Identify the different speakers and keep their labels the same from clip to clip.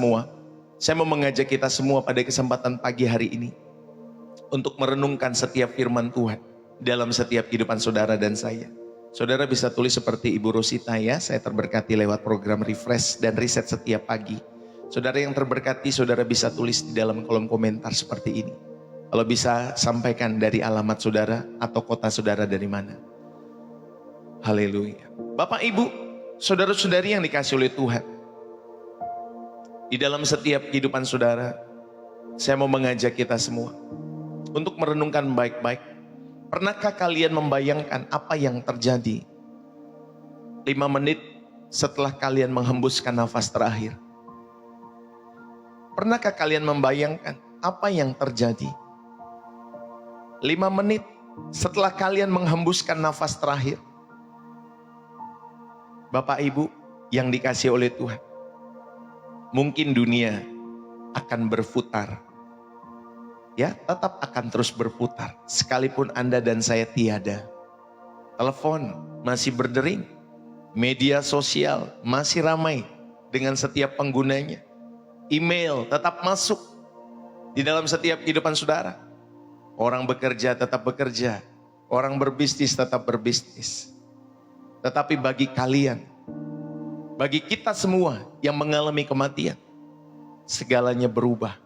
Speaker 1: semua, saya mau mengajak kita semua pada kesempatan pagi hari ini untuk merenungkan setiap firman Tuhan dalam setiap kehidupan saudara dan saya. Saudara bisa tulis seperti Ibu Rosita ya, saya terberkati lewat program refresh dan riset setiap pagi. Saudara yang terberkati, saudara bisa tulis di dalam kolom komentar seperti ini. Kalau bisa sampaikan dari alamat saudara atau kota saudara dari mana. Haleluya. Bapak Ibu, saudara-saudari yang dikasih oleh Tuhan, di dalam setiap kehidupan saudara, saya mau mengajak kita semua untuk merenungkan baik-baik. Pernahkah kalian membayangkan apa yang terjadi 5 menit setelah kalian menghembuskan nafas terakhir? Pernahkah kalian membayangkan apa yang terjadi 5 menit setelah kalian menghembuskan nafas terakhir? Bapak Ibu yang dikasih oleh Tuhan, mungkin dunia akan berputar. Ya, tetap akan terus berputar. Sekalipun Anda dan saya tiada. Telepon masih berdering. Media sosial masih ramai dengan setiap penggunanya. Email tetap masuk di dalam setiap kehidupan saudara. Orang bekerja tetap bekerja. Orang berbisnis tetap berbisnis. Tetapi bagi kalian, bagi kita semua yang mengalami kematian, segalanya berubah.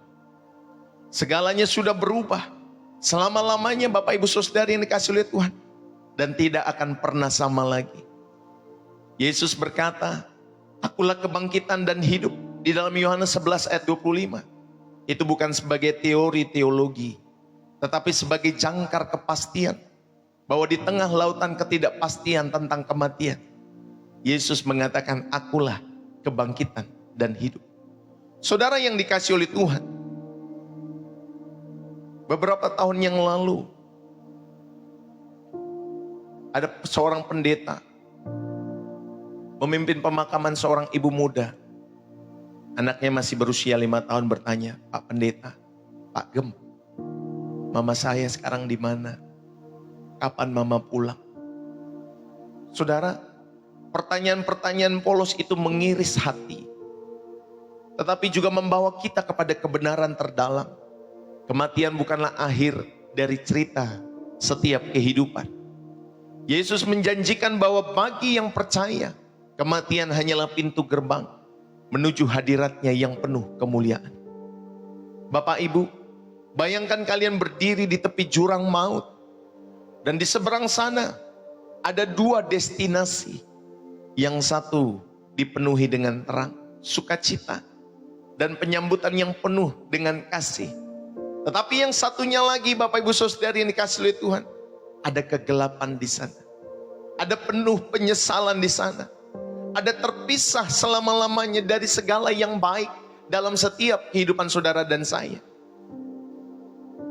Speaker 1: Segalanya sudah berubah. Selama-lamanya Bapak Ibu Saudara yang dikasih oleh Tuhan. Dan tidak akan pernah sama lagi. Yesus berkata, akulah kebangkitan dan hidup. Di dalam Yohanes 11 ayat 25. Itu bukan sebagai teori teologi. Tetapi sebagai jangkar kepastian. Bahwa di tengah lautan ketidakpastian tentang kematian, Yesus mengatakan, akulah kebangkitan dan hidup. Saudara yang dikasih oleh Tuhan, beberapa tahun yang lalu, ada seorang pendeta memimpin pemakaman seorang ibu muda. Anaknya masih berusia 5 tahun bertanya, Pak Pendeta, Pak Gem, mama saya sekarang di mana? Kapan mama pulang? Saudara, pertanyaan-pertanyaan polos itu mengiris hati. Tetapi juga membawa kita kepada kebenaran terdalam. Kematian bukanlah akhir dari cerita setiap kehidupan. Yesus menjanjikan bahwa bagi yang percaya, kematian hanyalah pintu gerbang menuju hadiratnya yang penuh kemuliaan. Bapak Ibu, bayangkan kalian berdiri di tepi jurang maut. Dan di seberang sana ada 2 destinasi. Yang satu dipenuhi dengan terang, sukacita, dan penyambutan yang penuh dengan kasih. Tetapi yang satunya lagi Bapak Ibu Saudara yang dikasih oleh Tuhan, ada kegelapan di sana. Ada penuh penyesalan di sana. Ada terpisah selama-lamanya dari segala yang baik dalam setiap kehidupan saudara dan saya.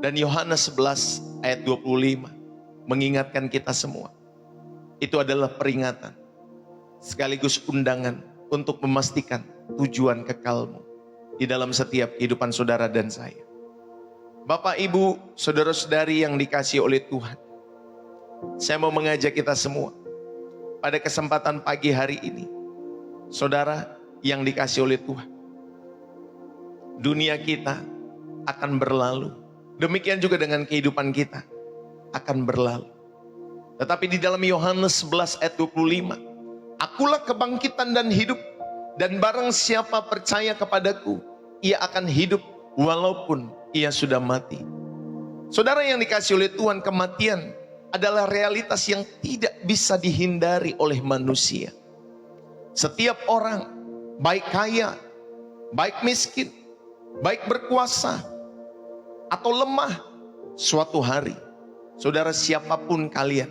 Speaker 1: Dan Yohanes 11 ayat 25 mengingatkan kita semua. Itu adalah peringatan sekaligus undangan untuk memastikan tujuan kekalmu di dalam setiap kehidupan saudara dan saya. Bapak, Ibu, saudara-saudari yang dikasih oleh Tuhan, saya mau mengajak kita semua pada kesempatan pagi hari ini. Saudara yang dikasih oleh Tuhan, dunia kita akan berlalu. Demikian juga dengan kehidupan kita akan berlalu. Tetapi di dalam Yohanes 11 ayat 25, akulah kebangkitan dan hidup, dan barang siapa percaya kepadaku, ia akan hidup walaupun ia sudah mati. Saudara yang dikasih oleh Tuhan, kematian adalah realitas yang tidak bisa dihindari oleh manusia. Setiap orang, baik kaya, baik miskin, baik berkuasa atau lemah, suatu hari, saudara siapapun kalian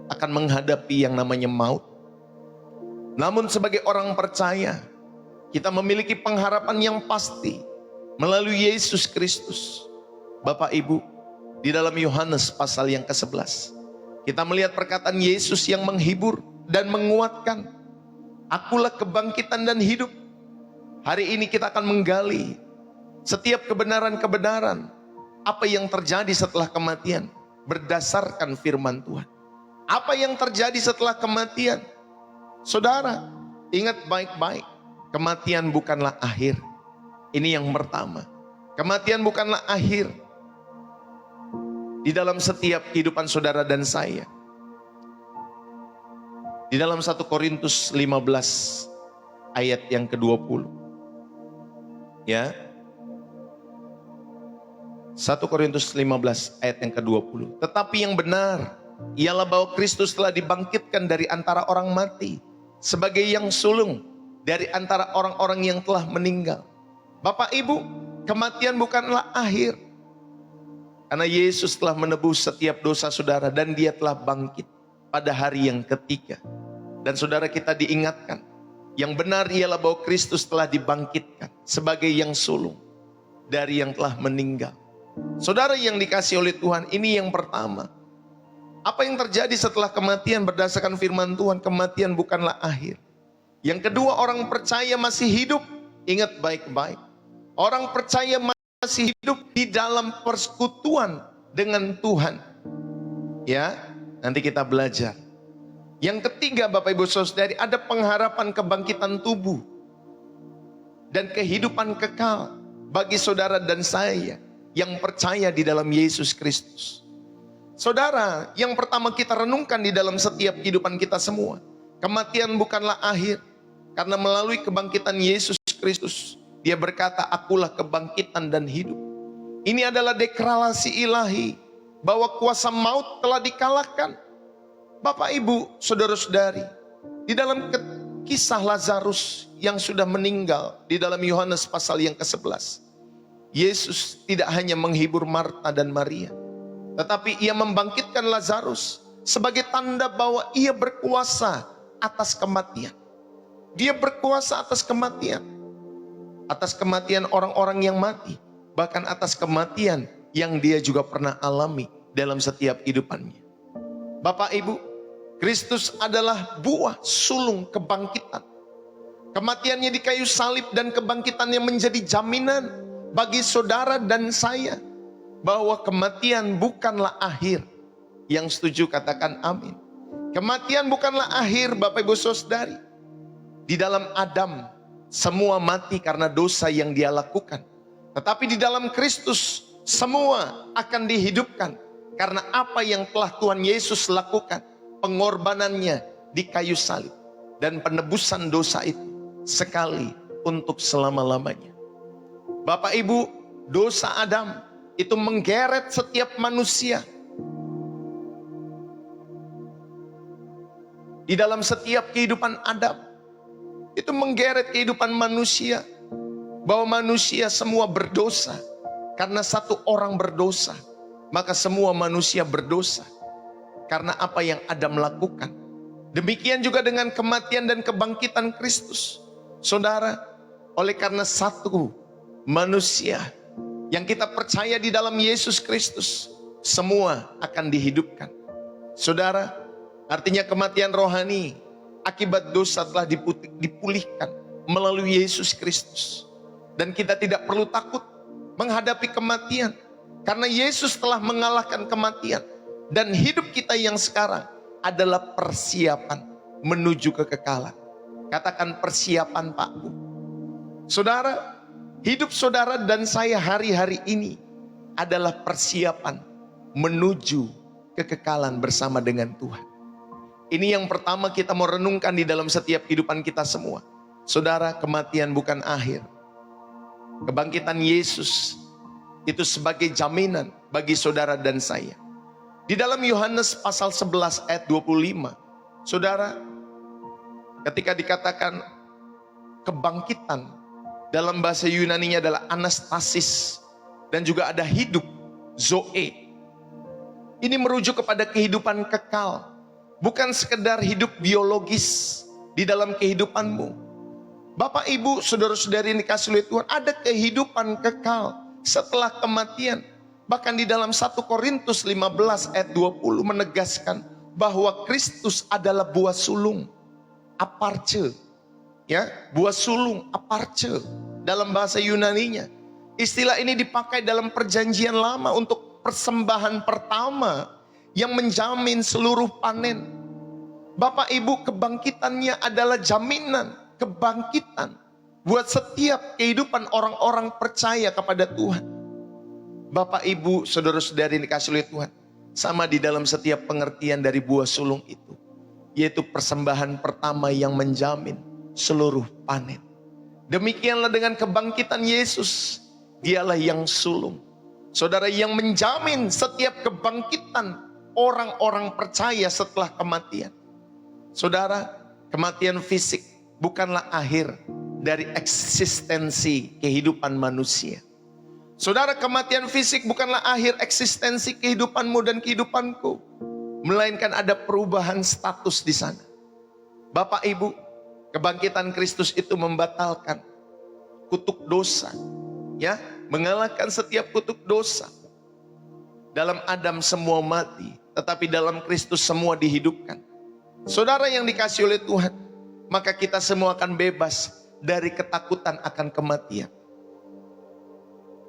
Speaker 1: akan menghadapi yang namanya maut. Namun sebagai orang percaya, kita memiliki pengharapan yang pasti melalui Yesus Kristus. Bapak Ibu, di dalam Yohanes pasal yang ke-11, kita melihat perkataan Yesus yang menghibur dan menguatkan. Akulah kebangkitan dan hidup. Hari ini kita akan menggali setiap kebenaran-kebenaran apa yang terjadi setelah kematian berdasarkan firman Tuhan. Apa yang terjadi setelah kematian? Saudara, ingat baik-baik, kematian bukanlah akhir. Ini yang pertama. Kematian bukanlah akhir di dalam setiap kehidupan saudara dan saya. Di dalam 1 Korintus 15 ayat yang ke-20. Ya. 1 Korintus 15 ayat yang ke-20. Tetapi yang benar ialah bahwa Kristus telah dibangkitkan dari antara orang mati sebagai yang sulung dari antara orang-orang yang telah meninggal. Bapak Ibu, kematian bukanlah akhir. Karena Yesus telah menebus setiap dosa saudara dan dia telah bangkit pada hari yang ketiga. Dan saudara kita diingatkan, yang benar ialah bahwa Kristus telah dibangkitkan sebagai yang sulung dari yang telah meninggal. Saudara yang dikasihi oleh Tuhan, ini yang pertama. Apa yang terjadi setelah kematian berdasarkan firman Tuhan? Kematian bukanlah akhir. Yang kedua, orang percaya masih hidup. Ingat baik-baik. Orang percaya masih hidup di dalam persekutuan dengan Tuhan. Ya, nanti kita belajar. Yang ketiga, Bapak Ibu Saudari, ada pengharapan kebangkitan tubuh dan kehidupan kekal bagi saudara dan saya yang percaya di dalam Yesus Kristus. Saudara, yang pertama kita renungkan di dalam setiap kehidupan kita semua, kematian bukanlah akhir, karena melalui kebangkitan Yesus Kristus, dia berkata, akulah kebangkitan dan hidup. Ini adalah deklarasi ilahi, bahwa kuasa maut telah dikalahkan. Bapak Ibu, saudara-saudari, di dalam kisah Lazarus yang sudah meninggal, di dalam Yohanes pasal yang ke-11, Yesus tidak hanya menghibur Marta dan Maria, tetapi ia membangkitkan Lazarus sebagai tanda bahwa ia berkuasa atas kematian. Dia berkuasa atas kematian orang-orang yang mati, bahkan atas kematian yang dia juga pernah alami dalam setiap kehidupannya. Bapak Ibu, Kristus adalah buah sulung kebangkitan. Kematiannya di kayu salib dan kebangkitannya menjadi jaminan bagi saudara dan saya bahwa kematian bukanlah akhir. Yang setuju katakan amin. Kematian bukanlah akhir, Bapak Ibu Saudari. Di dalam Adam semua mati karena dosa yang dia lakukan. Tetapi di dalam Kristus semua akan dihidupkan karena apa yang telah Tuhan Yesus lakukan, pengorbanannya di kayu salib dan penebusan dosa itu sekali untuk selama-lamanya. Bapak Ibu, dosa Adam itu menggeret setiap manusia. Di dalam setiap kehidupan Adam, itu menggeret kehidupan manusia. Bahwa manusia semua berdosa. Karena satu orang berdosa, maka semua manusia berdosa. Karena apa yang Adam lakukan. Demikian juga dengan kematian dan kebangkitan Kristus. Saudara, oleh karena satu manusia yang kita percaya di dalam Yesus Kristus, semua akan dihidupkan. Saudara, artinya kematian rohani akibat dosa telah dipulihkan melalui Yesus Kristus. Dan kita tidak perlu takut menghadapi kematian, karena Yesus telah mengalahkan kematian. Dan hidup kita yang sekarang adalah persiapan menuju kekekalan. Katakan persiapan, Pak Bu. Saudara, hidup saudara dan saya hari-hari ini adalah persiapan menuju kekekalan bersama dengan Tuhan. Ini yang pertama kita mau renungkan di dalam setiap kehidupan kita semua. Saudara, kematian bukan akhir. Kebangkitan Yesus itu sebagai jaminan bagi saudara dan saya. Di dalam Yohanes pasal 11 ayat 25, saudara, ketika dikatakan kebangkitan, dalam bahasa Yunaninya adalah anastasis, dan juga ada hidup, zoe. Ini merujuk kepada kehidupan kekal, bukan sekedar hidup biologis di dalam kehidupanmu. Bapak Ibu, saudara-saudari yang dikasihi oleh Tuhan, ada kehidupan kekal setelah kematian. Bahkan di dalam 1 Korintus 15 ayat 20 menegaskan bahwa Kristus adalah buah sulung, aparche. Ya, buah sulung, aparche dalam bahasa Yunaninya. Istilah ini dipakai dalam perjanjian lama untuk persembahan pertama yang menjamin seluruh panen. Bapak Ibu, kebangkitannya adalah jaminan kebangkitan buat setiap kehidupan orang-orang percaya kepada Tuhan. Bapak, Ibu, saudara-saudari yang dikasih oleh Tuhan, sama di dalam setiap pengertian dari buah sulung itu, yaitu persembahan pertama yang menjamin seluruh panen. Demikianlah dengan kebangkitan Yesus, dialah yang sulung, saudara, yang menjamin setiap kebangkitan orang-orang percaya setelah kematian. Saudara, kematian fisik bukanlah akhir dari eksistensi kehidupan manusia. Saudara, kematian fisik bukanlah akhir eksistensi kehidupanmu dan kehidupanku, melainkan ada perubahan status di sana. Bapak, Ibu, kebangkitan Kristus itu membatalkan kutuk dosa, ya, mengalahkan setiap kutuk dosa. Dalam Adam semua mati, tetapi dalam Kristus semua dihidupkan. Saudara yang dikasih oleh Tuhan, maka kita semua akan bebas dari ketakutan akan kematian.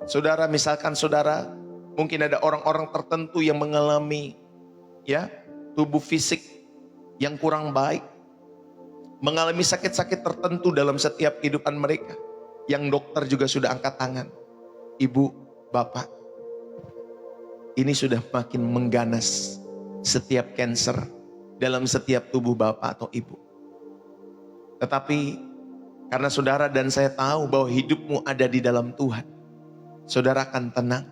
Speaker 1: Saudara, misalkan saudara, mungkin ada orang-orang tertentu yang mengalami, ya, tubuh fisik yang kurang baik, mengalami sakit-sakit tertentu dalam setiap kehidupan mereka, yang dokter juga sudah angkat tangan. Ibu, Bapak, ini sudah makin mengganas setiap kanker dalam setiap tubuh Bapak atau Ibu. Tetapi karena saudara dan saya tahu bahwa hidupmu ada di dalam Tuhan, saudara akan tenang.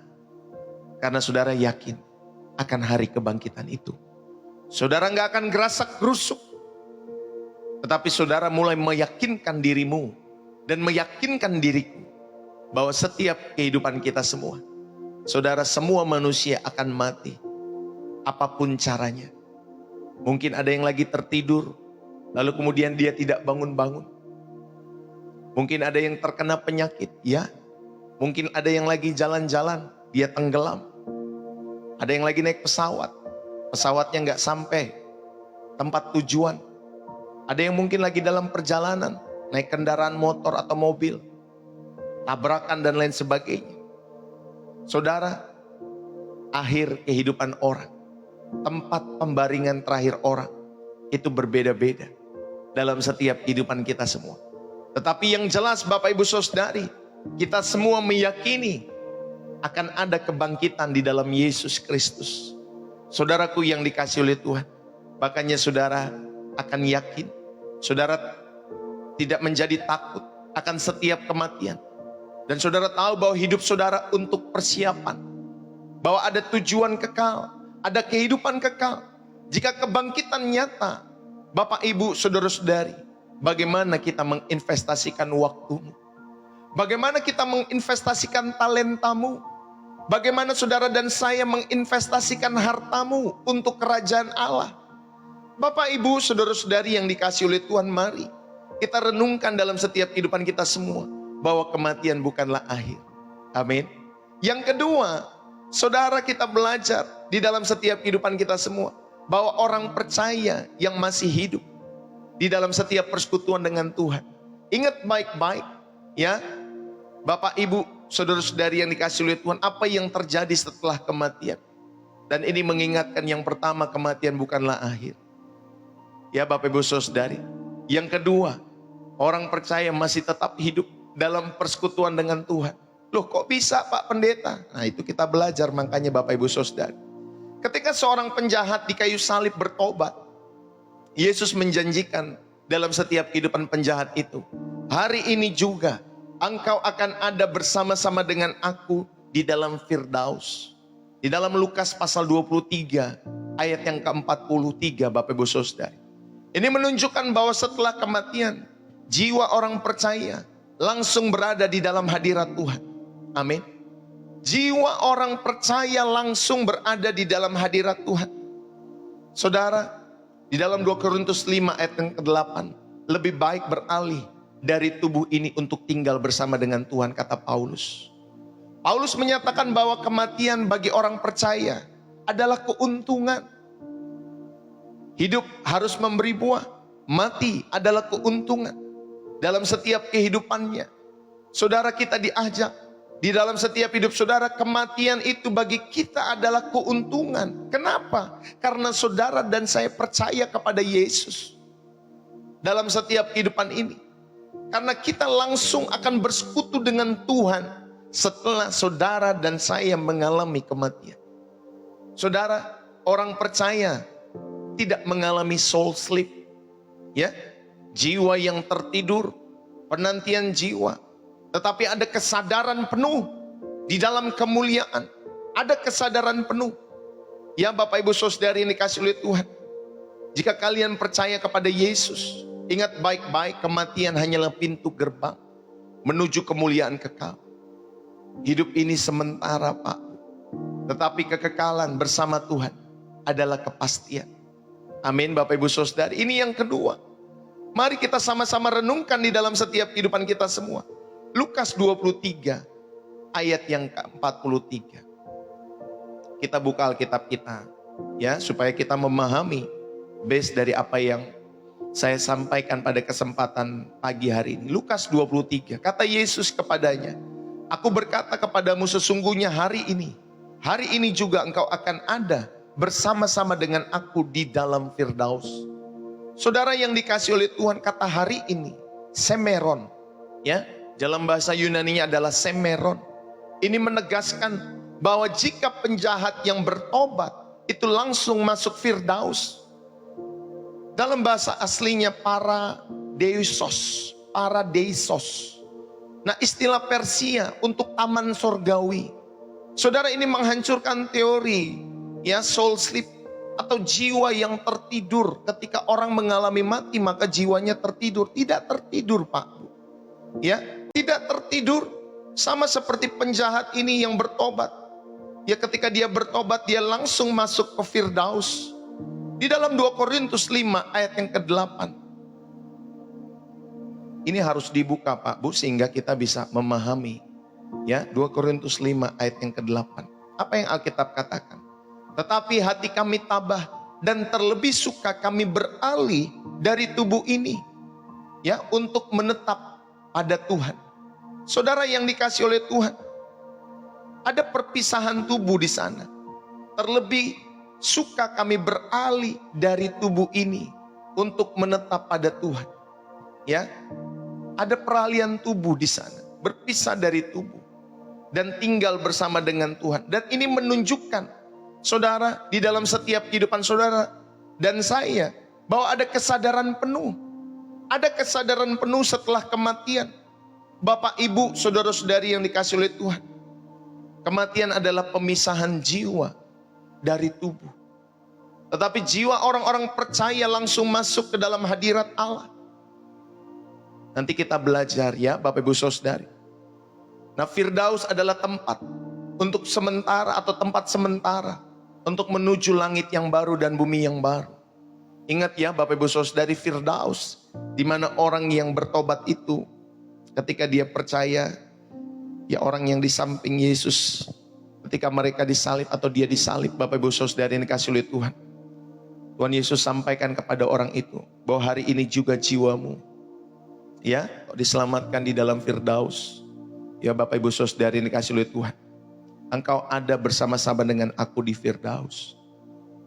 Speaker 1: Karena saudara yakin akan hari kebangkitan itu. Saudara gak akan gerasak gerusuk. Tetapi saudara mulai meyakinkan dirimu dan meyakinkan diriku bahwa setiap kehidupan kita semua, saudara, semua manusia akan mati. Apapun caranya. Mungkin ada yang lagi tertidur, lalu kemudian dia tidak bangun-bangun. Mungkin ada yang terkena penyakit, ya. Mungkin ada yang lagi jalan-jalan, dia tenggelam. Ada yang lagi naik pesawat, pesawatnya nggak sampai tempat tujuan. Ada yang mungkin lagi dalam perjalanan, naik kendaraan motor atau mobil, tabrakan dan lain sebagainya. Saudara, akhir kehidupan orang, tempat pembaringan terakhir orang, itu berbeda-beda dalam setiap kehidupan kita semua. Tetapi yang jelas Bapak Ibu Saudari, kita semua meyakini akan ada kebangkitan di dalam Yesus Kristus. Saudaraku yang dikasih oleh Tuhan, makanya saudara akan yakin, saudara tidak menjadi takut akan setiap kematian. Dan saudara tahu bahwa hidup saudara untuk persiapan, bahwa ada tujuan kekal, ada kehidupan kekal. Jika kebangkitan nyata, Bapak, Ibu, saudara-saudari, bagaimana kita menginvestasikan waktumu? Bagaimana kita menginvestasikan talentamu? Bagaimana saudara dan saya menginvestasikan hartamu untuk kerajaan Allah? Bapak, Ibu, saudara-saudari yang dikasih oleh Tuhan, mari kita renungkan dalam setiap kehidupan kita semua bahwa kematian bukanlah akhir. Amin. Yang kedua, saudara, kita belajar di dalam setiap kehidupan kita semua bahwa orang percaya yang masih hidup di dalam setiap persekutuan dengan Tuhan, ingat baik-baik, ya, Bapak, Ibu, saudara-saudari yang dikasih oleh Tuhan, apa yang terjadi setelah kematian. Dan ini mengingatkan yang pertama, kematian bukanlah akhir. Ya Bapak, Ibu, saudari. Yang kedua, orang percaya masih tetap hidup dalam persekutuan dengan Tuhan. Loh, kok bisa Pak Pendeta? Nah, itu kita belajar, makanya Bapak, Ibu, saudari. Ketika seorang penjahat di kayu salib bertobat, Yesus menjanjikan dalam setiap kehidupan penjahat itu, hari ini juga engkau akan ada bersama-sama dengan aku di dalam Firdaus. Di dalam Lukas pasal 23 ayat yang ke-43, Bapak, Ibu, saudari. Ini menunjukkan bahwa setelah kematian, jiwa orang percaya langsung berada di dalam hadirat Tuhan. Amin. Jiwa orang percaya langsung berada di dalam hadirat Tuhan. Saudara, di dalam 2 Korintus 5 ayat yang ke-8, lebih baik beralih dari tubuh ini untuk tinggal bersama dengan Tuhan, kata Paulus. Paulus menyatakan bahwa kematian bagi orang percaya adalah keuntungan. Hidup harus memberi buah, mati adalah keuntungan. Dalam setiap kehidupannya, saudara, kita diajak di dalam setiap hidup saudara, kematian itu bagi kita adalah keuntungan. Kenapa? Karena saudara dan saya percaya kepada Yesus. Dalam setiap kehidupan ini, Karena kita langsung akan bersekutu dengan Tuhan setelah saudara dan saya mengalami kematian. Saudara, orang percaya tidak mengalami soul sleep, ya, jiwa yang tertidur, penantian jiwa. Tetapi ada kesadaran penuh di dalam kemuliaan. Ada kesadaran penuh. Ya Bapak Ibu Saudari yang dikasih oleh Tuhan. Jika kalian percaya kepada Yesus, ingat baik-baik, kematian hanyalah pintu gerbang menuju kemuliaan kekal. Hidup ini sementara Pak. Tetapi kekekalan bersama Tuhan adalah kepastian. Amin Bapak Ibu Saudari. Ini yang kedua. Mari kita sama-sama renungkan di dalam setiap kehidupan kita semua. Lukas 23 ayat yang ke-43. Kita buka Alkitab kita ya, supaya kita memahami base dari apa yang saya sampaikan pada kesempatan pagi hari ini. Lukas 23, kata Yesus kepadanya, "Aku berkata kepadamu sesungguhnya hari ini juga engkau akan ada bersama-sama dengan aku di dalam Firdaus." Saudara yang dikasih oleh Tuhan, kata hari ini, semeron, ya, dalam bahasa Yunani-nya adalah semeron. Ini menegaskan bahwa jika penjahat yang bertobat itu langsung masuk Firdaus. Dalam bahasa aslinya paradeisos. Nah, istilah Persia untuk taman sorgawi. Saudara, ini menghancurkan teori ya soul sleep atau jiwa yang tertidur. Ketika orang mengalami mati maka jiwanya tertidur. Tidak tertidur Pak. Ya, tidak tertidur. Sama seperti penjahat ini yang bertobat. Ya, ketika dia bertobat dia langsung masuk ke Firdaus. Di dalam 2 Korintus 5 ayat yang ke-8. Ini harus dibuka Pak Bu sehingga kita bisa memahami. Ya, 2 Korintus 5 ayat yang ke-8. Apa yang Alkitab katakan? Tetapi hati kami tabah dan terlebih suka kami beralih dari tubuh ini. Ya, untuk menetap pada Tuhan. Saudara yang dikasih oleh Tuhan, ada perpisahan tubuh di sana. Terlebih suka kami beralih dari tubuh ini untuk menetap pada Tuhan. Ya, ada peralihan tubuh di sana, berpisah dari tubuh dan tinggal bersama dengan Tuhan. Dan ini menunjukkan, saudara, di dalam setiap kehidupan saudara dan saya, bahwa ada kesadaran penuh. Ada kesadaran penuh setelah kematian. Bapak, Ibu, saudara-saudari yang dikasih oleh Tuhan. Kematian adalah pemisahan jiwa dari tubuh. Tetapi jiwa orang-orang percaya langsung masuk ke dalam hadirat Allah. Nanti kita belajar ya Bapak Ibu Saudari. Nah, Firdaus adalah tempat untuk sementara atau tempat sementara untuk menuju langit yang baru dan bumi yang baru. Ingat ya Bapak Ibu Saudari, Firdaus di mana orang yang bertobat itu ketika dia percaya, ya orang yang di samping Yesus ketika mereka disalib atau dia disalib, Bapak Ibu Saudari yang dikasih oleh Tuhan. Tuhan Yesus sampaikan kepada orang itu bahwa hari ini juga jiwamu ya diselamatkan di dalam Firdaus. Ya Bapak Ibu Saudari yang dikasih oleh Tuhan, engkau ada bersama-sama dengan aku di Firdaus.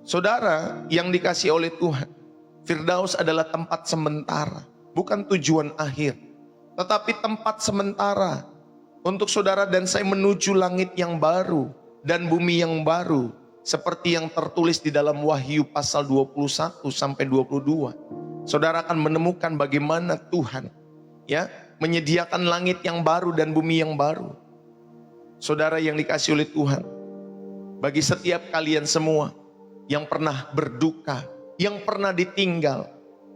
Speaker 1: Saudara yang dikasih oleh Tuhan, Firdaus adalah tempat sementara, bukan tujuan akhir, tetapi tempat sementara untuk saudara dan saya menuju langit yang baru dan bumi yang baru. Seperti yang tertulis di dalam Wahyu pasal 21 sampai 22. Saudara akan menemukan bagaimana Tuhan ya menyediakan langit yang baru dan bumi yang baru. Saudara yang dikasih oleh Tuhan, bagi setiap kalian semua yang pernah berduka, yang pernah ditinggal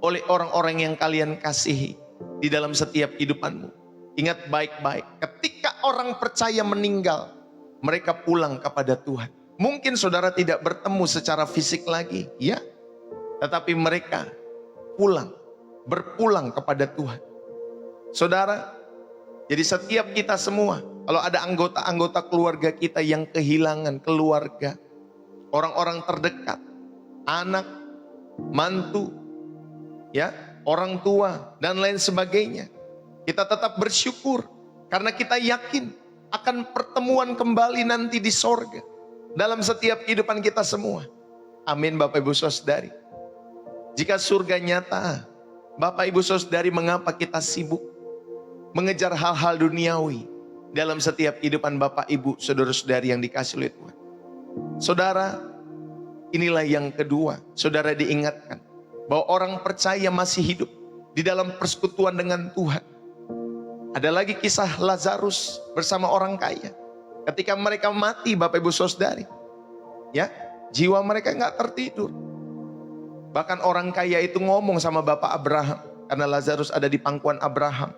Speaker 1: oleh orang-orang yang kalian kasihi di dalam setiap kehidupanmu, ingat baik-baik, ketika orang percaya meninggal, mereka pulang kepada Tuhan. Mungkin saudara tidak bertemu secara fisik lagi, ya, tetapi mereka berpulang kepada Tuhan. Saudara, jadi setiap kita semua, kalau ada anggota-anggota keluarga kita yang kehilangan keluarga, orang-orang terdekat, anak, mantu, ya, orang tua, dan lain sebagainya, kita tetap bersyukur karena kita yakin akan pertemuan kembali nanti di sorga dalam setiap kehidupan kita semua. Amin Bapak Ibu Saudari. Jika surga nyata, Bapak Ibu Saudari, mengapa kita sibuk? mengejar hal-hal duniawi dalam setiap kehidupan Bapak, Ibu, saudara-saudari yang dikasih oleh Tuhan. Saudara, inilah yang kedua, saudara diingatkan bahwa orang percaya masih hidup di dalam persekutuan dengan Tuhan. Ada lagi kisah Lazarus bersama orang kaya. Ketika mereka mati, Bapak Ibu saudari, ya, jiwa mereka nggak tertidur. Bahkan orang kaya itu ngomong sama Bapak Abraham, karena Lazarus ada di pangkuan Abraham.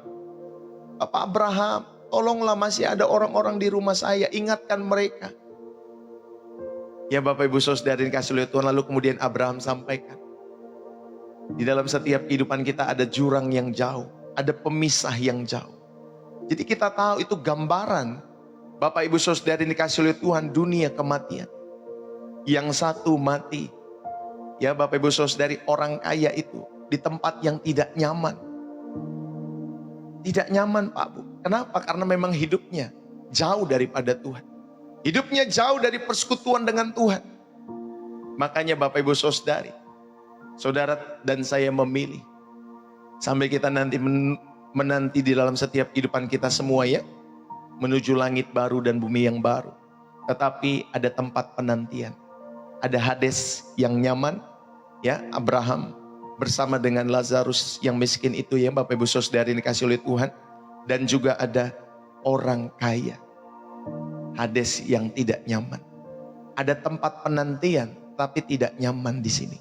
Speaker 1: Bapak Abraham, tolonglah, masih ada orang-orang di rumah saya, ingatkan mereka. Ya Bapak Ibu saudari dikasih oleh Tuhan, lalu kemudian Abraham sampaikan, di dalam setiap kehidupan kita ada jurang yang jauh, ada pemisah yang jauh. Jadi kita tahu itu gambaran, Bapak Ibu saudari dikasih oleh Tuhan, dunia kematian. Yang satu mati, ya Bapak Ibu saudari, orang kaya itu di tempat yang tidak nyaman. Tidak nyaman Pak Bu. Kenapa? Karena memang hidupnya jauh daripada Tuhan. Hidupnya jauh dari persekutuan dengan Tuhan. Makanya Bapak Ibu saudari, saudara dan saya memilih, sampai kita nanti menanti di dalam setiap kehidupan kita semua ya, menuju langit baru dan bumi yang baru. Tetapi ada tempat penantian. Ada Hades yang nyaman, ya, Abraham bersama dengan Lazarus yang miskin itu ya Bapak Ibu saudari dikasih oleh Tuhan. Dan juga ada orang kaya, Hades yang tidak nyaman. Ada tempat penantian tapi tidak nyaman di sini.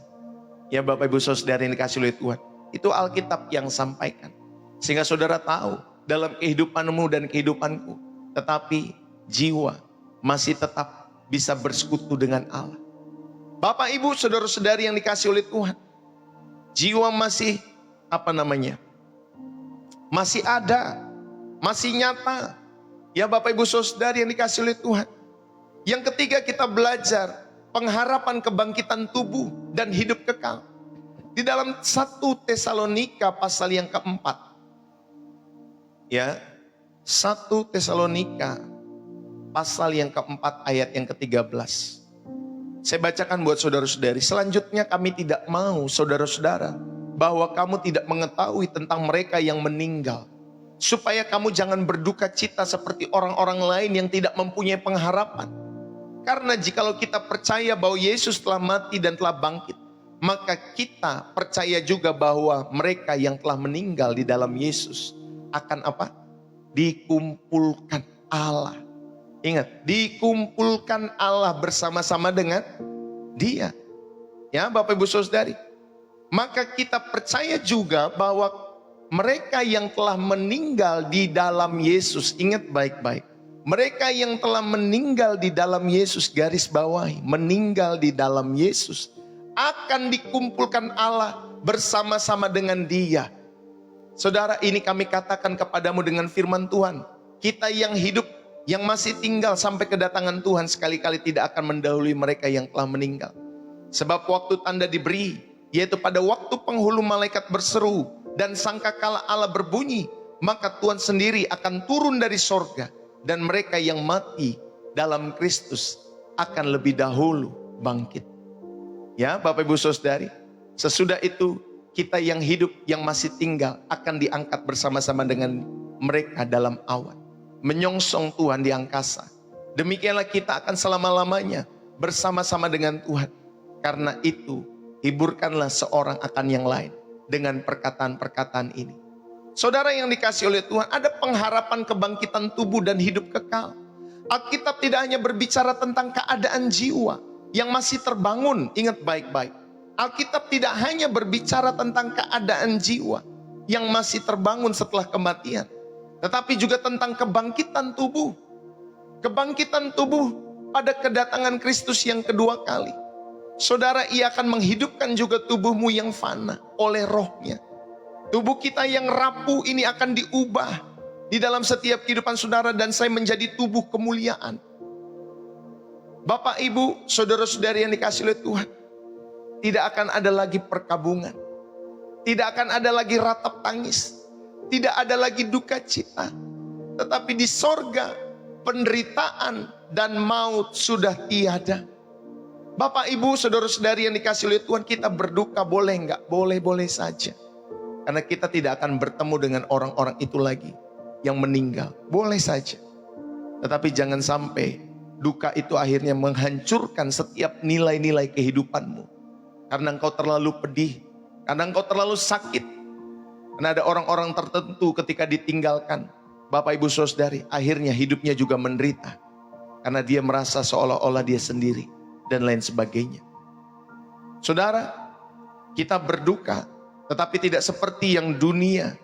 Speaker 1: Ya Bapak Ibu saudari dikasih oleh Tuhan. Itu Alkitab yang sampaikan. Sehingga saudara tahu dalam kehidupanmu dan kehidupanku, tetapi jiwa masih tetap bisa bersekutu dengan Allah. Bapak Ibu saudara-saudari yang dikasih oleh Tuhan, jiwa masih masih ada, masih nyata. Ya Bapak Ibu saudari yang dikasih oleh Tuhan. Yang ketiga, kita belajar pengharapan kebangkitan tubuh dan hidup kekal. Di dalam 1 Tesalonika pasal yang keempat. Ya, 1 Tesalonika pasal yang keempat ayat yang ke-13. Saya bacakan buat saudara-saudari. Selanjutnya kami tidak mau saudara-saudara bahwa kamu tidak mengetahui tentang mereka yang meninggal, supaya kamu jangan berduka cita seperti orang-orang lain yang tidak mempunyai pengharapan. Karena jikalau kita percaya bahwa Yesus telah mati dan telah bangkit, maka kita percaya juga bahwa mereka yang telah meninggal di dalam Yesus akan dikumpulkan Allah. Ingat, dikumpulkan Allah bersama-sama dengan Dia. Ya Bapak Ibu saudari, maka kita percaya juga bahwa mereka yang telah meninggal di dalam Yesus, ingat baik-baik, mereka yang telah meninggal di dalam Yesus, garis bawahi, meninggal di dalam Yesus, akan dikumpulkan Allah bersama-sama dengan Dia. Saudara, ini kami katakan kepadamu dengan firman Tuhan. Kita yang hidup, yang masih tinggal sampai kedatangan Tuhan, sekali-kali tidak akan mendahului mereka yang telah meninggal. Sebab waktu tanda diberi, yaitu pada waktu penghulu malaikat berseru dan sangkakala Allah berbunyi, maka Tuhan sendiri akan turun dari sorga, dan mereka yang mati dalam Kristus akan lebih dahulu bangkit. Ya Bapak Ibu saudari, sesudah itu kita yang hidup, yang masih tinggal akan diangkat bersama-sama dengan mereka dalam awan, menyongsong Tuhan di angkasa. Demikianlah kita akan selama-lamanya bersama-sama dengan Tuhan. Karena itu, hiburkanlah seorang akan yang lain dengan perkataan-perkataan ini. Saudara yang dikasih oleh Tuhan, ada pengharapan kebangkitan tubuh dan hidup kekal. Alkitab tidak hanya berbicara tentang keadaan jiwa yang masih terbangun, ingat baik-baik. Alkitab tidak hanya berbicara tentang keadaan jiwa yang masih terbangun setelah kematian, tetapi juga tentang kebangkitan tubuh. Kebangkitan tubuh pada kedatangan Kristus yang kedua kali. Saudara, Ia akan menghidupkan juga tubuhmu yang fana oleh Roh-Nya. Tubuh kita yang rapuh ini akan diubah di dalam setiap kehidupan saudara dan saya menjadi tubuh kemuliaan. Bapak, Ibu, saudara-saudari yang dikasih oleh Tuhan, tidak akan ada lagi perkabungan, tidak akan ada lagi ratap tangis, tidak ada lagi duka cita. Tetapi di sorga, penderitaan dan maut sudah tiada. Bapak, Ibu, saudara-saudari yang dikasih oleh Tuhan, kita berduka boleh enggak? Boleh-boleh saja. Karena kita tidak akan bertemu dengan orang-orang itu lagi. yang meninggal. Boleh saja. Tetapi jangan sampai duka itu akhirnya menghancurkan setiap nilai-nilai kehidupanmu. Karena engkau terlalu pedih, karena engkau terlalu sakit. Karena ada orang-orang tertentu ketika ditinggalkan, Bapak Ibu Saudari, akhirnya hidupnya juga menderita. Karena dia merasa seolah-olah dia sendiri dan lain sebagainya. Saudara, kita berduka, tetapi tidak seperti yang dunia,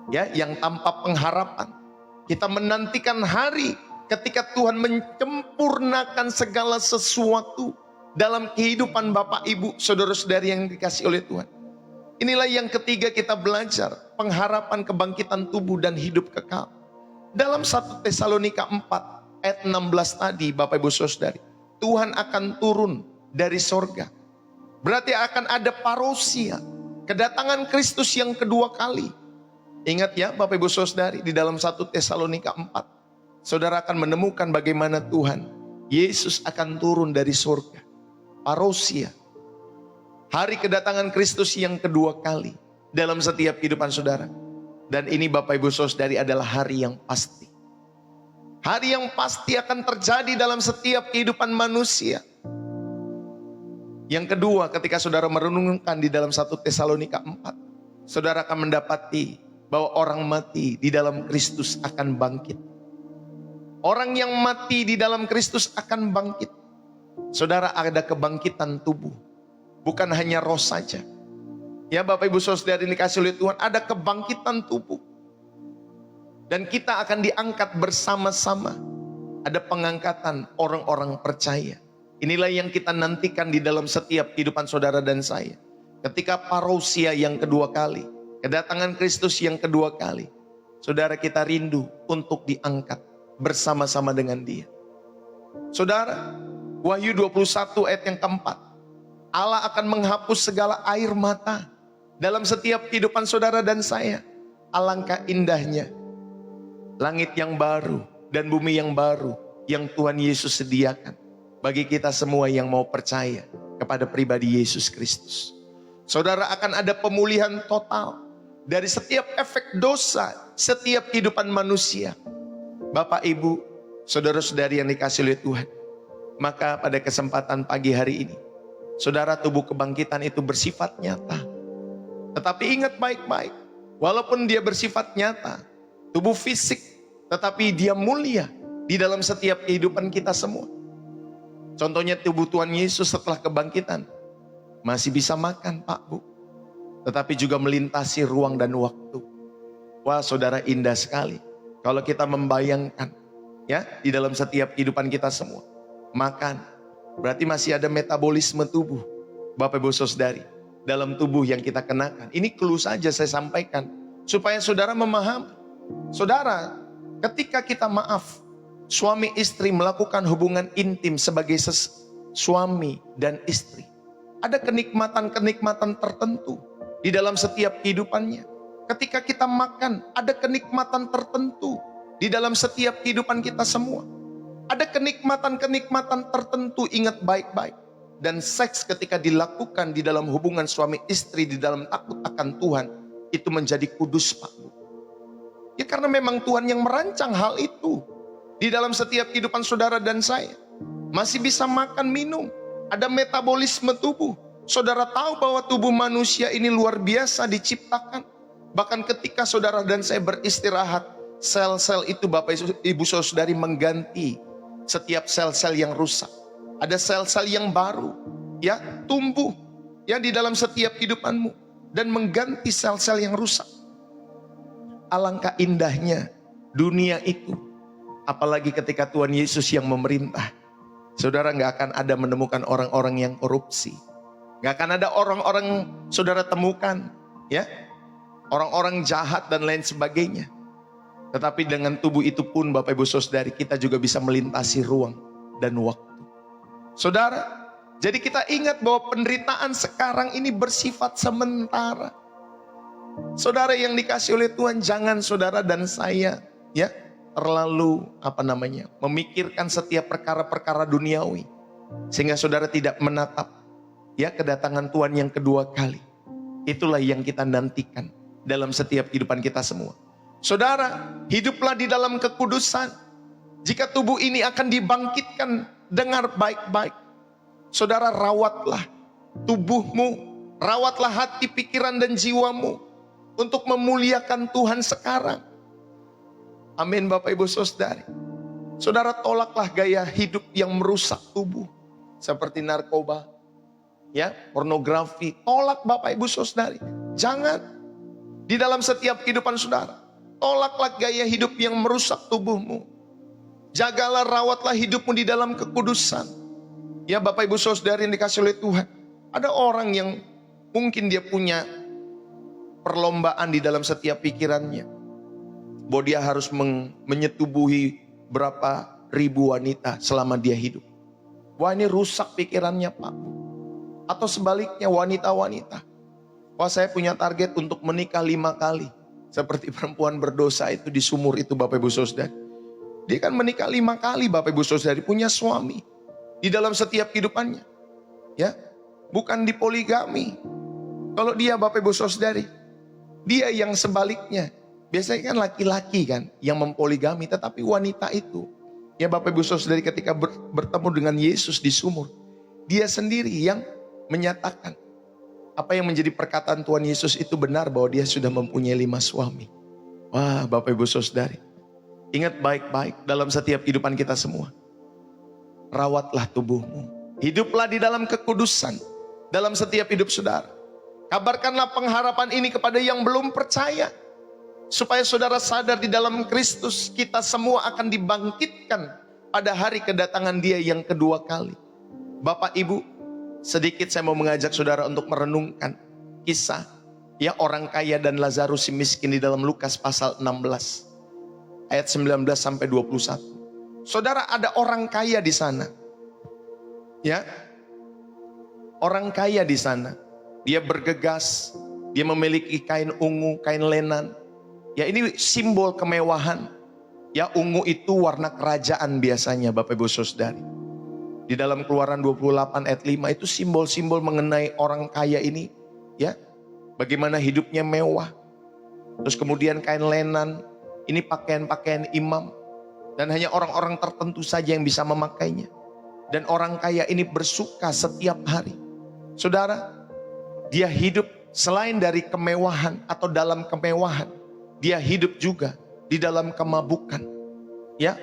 Speaker 1: ya, yang tanpa pengharapan. Kita menantikan hari ketika Tuhan menyempurnakan segala sesuatu dalam kehidupan Bapak Ibu Saudara-saudari yang dikasih oleh Tuhan. Inilah yang ketiga kita belajar, pengharapan kebangkitan tubuh dan hidup kekal. Dalam 1 Tesalonika 4 ayat 16 tadi, Bapak Ibu Saudari, Tuhan akan turun dari sorga. Berarti akan ada parousia, kedatangan Kristus yang kedua kali. Ingat ya Bapak Ibu Saudari, di dalam 1 Tesalonika 4, saudara akan menemukan bagaimana Tuhan Yesus akan turun dari surga. Parousia, hari kedatangan Kristus yang kedua kali dalam setiap kehidupan saudara. Dan ini Bapak Ibu Saudari adalah hari yang pasti. Hari yang pasti akan terjadi dalam setiap kehidupan manusia. Yang kedua, ketika saudara merenungkan di dalam 1 Tesalonika 4, saudara akan mendapati bahwa orang mati di dalam Kristus akan bangkit. Orang yang mati di dalam Kristus akan bangkit. Saudara, ada kebangkitan tubuh, bukan hanya roh saja. Ya Bapak Ibu Saudari dikasih oleh Tuhan, ada kebangkitan tubuh. Dan kita akan diangkat bersama-sama. Ada pengangkatan orang-orang percaya. Inilah yang kita nantikan di dalam setiap kehidupan saudara dan saya. Ketika parousia yang kedua kali, kedatangan Kristus yang kedua kali, saudara, kita rindu untuk diangkat bersama-sama dengan Dia. Saudara, Wahyu 21 ayat yang keempat, Allah akan menghapus segala air mata dalam setiap kehidupan saudara dan saya. Alangkah indahnya langit yang baru dan bumi yang baru yang Tuhan Yesus sediakan bagi kita semua yang mau percaya kepada pribadi Yesus Kristus. Saudara, akan ada pemulihan total dari setiap efek dosa setiap kehidupan manusia. Bapak Ibu, saudara-saudari yang dikasih oleh Tuhan, maka pada kesempatan pagi hari ini, saudara, tubuh kebangkitan itu bersifat nyata. Tetapi ingat baik-baik, walaupun dia bersifat nyata, tubuh fisik, tetapi dia mulia di dalam setiap kehidupan kita semua. Contohnya tubuh Tuhan Yesus setelah kebangkitan, masih bisa makan Pak Bu, tetapi juga melintasi ruang dan waktu. Wah saudara, indah sekali kalau kita membayangkan ya di dalam setiap kehidupan kita semua. Makan, berarti masih ada metabolisme tubuh Bapak Ibu Saudari dalam tubuh yang kita kenakan. Ini clue saja saya sampaikan supaya saudara memahami. Saudara, ketika kita maaf, suami istri melakukan hubungan intim sebagai suami dan istri, ada kenikmatan-kenikmatan tertentu di dalam setiap kehidupannya. Ketika kita makan, ada kenikmatan tertentu di dalam setiap kehidupan kita semua. Ada kenikmatan-kenikmatan tertentu, ingat baik-baik. Dan seks ketika dilakukan di dalam hubungan suami istri di dalam takut akan Tuhan, itu menjadi kudus Pak Bu. Ya karena memang Tuhan yang merancang hal itu di dalam setiap kehidupan saudara dan saya. Masih bisa makan minum, ada metabolisme tubuh. Saudara tahu bahwa tubuh manusia ini luar biasa diciptakan. Bahkan ketika saudara dan saya beristirahat, sel-sel itu Bapak Ibu Saudari mengganti setiap sel-sel yang rusak. Ada sel-sel yang baru ya tumbuh ya di dalam setiap kehidupanmu dan mengganti sel-sel yang rusak. Alangkah indahnya dunia itu, apalagi ketika Tuhan Yesus yang memerintah. Saudara, gak akan ada menemukan orang-orang yang korupsi. Gak akan ada orang-orang saudara temukan ya orang-orang jahat dan lain sebagainya. Tetapi dengan tubuh itu pun Bapak Ibu Saudari, kita juga bisa melintasi ruang dan waktu. Saudara, jadi kita ingat bahwa penderitaan sekarang ini bersifat sementara. Saudara yang dikasih oleh Tuhan, jangan saudara dan saya ya terlalu memikirkan setiap perkara-perkara duniawi, sehingga saudara tidak menatap ya kedatangan Tuhan yang kedua kali. Itulah yang kita nantikan dalam setiap kehidupan kita semua. Saudara, hiduplah di dalam kekudusan. Jika tubuh ini akan dibangkitkan, dengar baik-baik. Saudara, rawatlah tubuhmu, rawatlah hati, pikiran, dan jiwamu untuk memuliakan Tuhan sekarang. Amin Bapak Ibu Saudari. Saudara, tolaklah gaya hidup yang merusak tubuh. Seperti narkoba, ya, pornografi. Tolak Bapak Ibu Saudari. Jangan di dalam setiap kehidupan saudara. Tolaklah gaya hidup yang merusak tubuhmu. Jagalah, rawatlah hidupmu di dalam kekudusan. Ya Bapak Ibu Saudari yang dikasih oleh Tuhan. Ada orang yang mungkin dia punya perlombaan di dalam setiap pikirannya, bahwa dia harus menyetubuhi berapa ribu wanita selama dia hidup. Wah, ini rusak pikirannya Pak. Atau sebaliknya, wanita-wanita, wah, saya punya target untuk menikah 5 kali. Seperti perempuan berdosa itu di sumur itu Bapak Ibu Saudari. Dia kan menikah 5 kali Bapak Ibu Saudari, punya suami di dalam setiap kehidupannya. Ya, bukan di poligami. Kalau dia Bapak Ibu Saudari, dia yang sebaliknya. Biasanya kan laki-laki kan yang mempoligami, tetapi wanita itu, ya Bapak Ibu Saudari, ketika bertemu dengan Yesus di sumur, dia sendiri yang menyatakan apa yang menjadi perkataan Tuhan Yesus itu benar, bahwa dia sudah mempunyai 5 suami. Wah Bapak Ibu Saudari, ingat baik-baik dalam setiap kehidupan kita semua. Rawatlah tubuhmu, hiduplah di dalam kekudusan dalam setiap hidup saudara. Kabarkanlah pengharapan ini kepada yang belum percaya, supaya saudara sadar di dalam Kristus kita semua akan dibangkitkan pada hari kedatangan Dia yang kedua kali. Bapak Ibu, sedikit saya mau mengajak saudara untuk merenungkan kisah ya orang kaya dan Lazarus si miskin di dalam Lukas pasal 16 ayat 19 sampai 21. Saudara, ada orang kaya di sana. Ya. Orang kaya di sana. Dia bergegas, dia memiliki kain ungu, kain lenan. Ya, ini simbol kemewahan. Ya, ungu itu warna kerajaan biasanya Bapak Ibu Saudari. Di dalam Keluaran 28 ayat 5 itu simbol-simbol mengenai orang kaya ini. Ya, bagaimana hidupnya mewah. Terus kemudian kain lenan, ini pakaian-pakaian imam. Dan hanya orang-orang tertentu saja yang bisa memakainya. Dan orang kaya ini bersuka setiap hari. Saudara, dia hidup selain dari kemewahan atau dalam kemewahan, dia hidup juga di dalam kemabukan. Ya,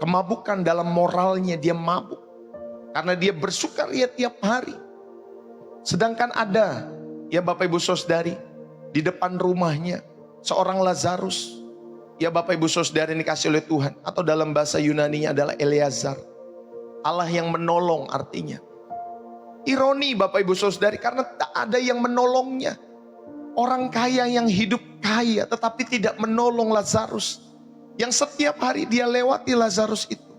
Speaker 1: kemabukan dalam moralnya, dia mabuk. Karena dia bersukaria tiap hari. Sedangkan ada, ya Bapak Ibu Saudari, di depan rumahnya seorang Lazarus. Ya Bapak Ibu Saudari yang dikasih oleh Tuhan, atau dalam bahasa Yunani-nya adalah Eleazar. Allah yang menolong artinya. Ironi Bapak Ibu Saudari, karena tak ada yang menolongnya. Orang kaya yang hidup kaya tetapi tidak menolong Lazarus, yang setiap hari dia lewati Lazarus itu.